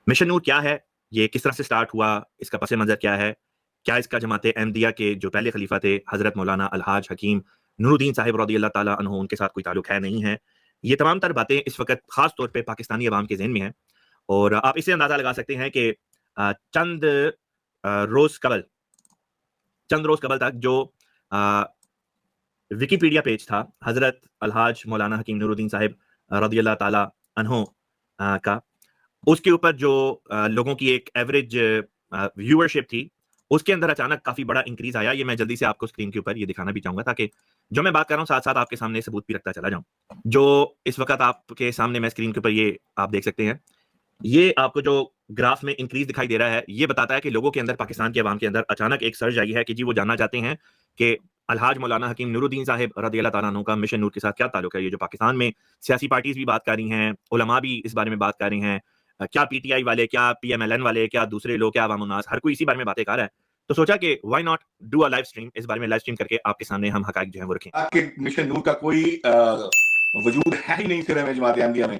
Mission नूर क्या है? ये किस तरह से स्टार्ट हुआ? इसका पस मंज़र क्या है? क्या इसका जमात अहमदिया के जो पहले खलीफा थे हज़रत मौलाना अलहाज हकीम नूरुद्दीन साहिब रज़ियल्लाहु ताला अन्हु उनके साथ कोई ताल्लुक है, नहीं है? ये तमाम तर बातें इस वक़्त ख़ास तौर पे पाकिस्तानी अवाम के ज़हन में हैं और आप इससे अंदाज़ा लगा सकते हैं कि चंद रोज़ कबल चंद रोज़ कबल तक जो अ, विकिपीडिया पेज था हज़रत अलहाज मौलाना हकीम नूरुद्दीन साहिब रज़ियल्लाहु ताला अन्हु का उसके ऊपर जो लोगों की एक एवरेज व्यूअरशिप थी, उसके अंदर अचानक काफ़ी बड़ा इंक्रीज़ आया। ये मैं जल्दी से आपको स्क्रीन के ऊपर ये दिखाना भी चाहूँगा ताकि जो मैं बात कर रहा हूँ साथ-साथ आपके सामने सबूत भी रखता चला जाऊँ। जो इस वक़्त आपके सामने मैं स्क्रीन के ऊपर ये आप देख सकते हैं। ये आपको जो ग्राफ में इंक्रीज़ दिखाई दे रहा है, ये बताता है कि लोगों के अंदर पाकिस्तान के अवाम के अंदर अचानक एक सर्ज आई है कि जी वो जानना चाहते हैं कि अलहाज मौलाना हकीम नूरुद्दीन साहिब रज़ियल्लाहु ताला अन्हु का मिशन नूर के साथ क्या ताल्लुक है? ये जो पाकिस्तान में सियासी पार्टीज़ भी बात कर रही हैं, उलमा भी इस बारे में बात कर रहे हैं। क्या पीटीआई वाले, क्या पीएमएलएन वाले, क्या दूसरे लोग, क्या अवाम उन्नास, हर कोई इसी बारे में बातें कर रहा है। तो सोचा कि why not do a live stream, इस बारे में लाइव स्ट्रीम करके आपके सामने हम हकाइक जो है वो रखें। आपके मिशन नूर का कोई वजूद है ही नहीं सिरे में जमात अहमदिया में।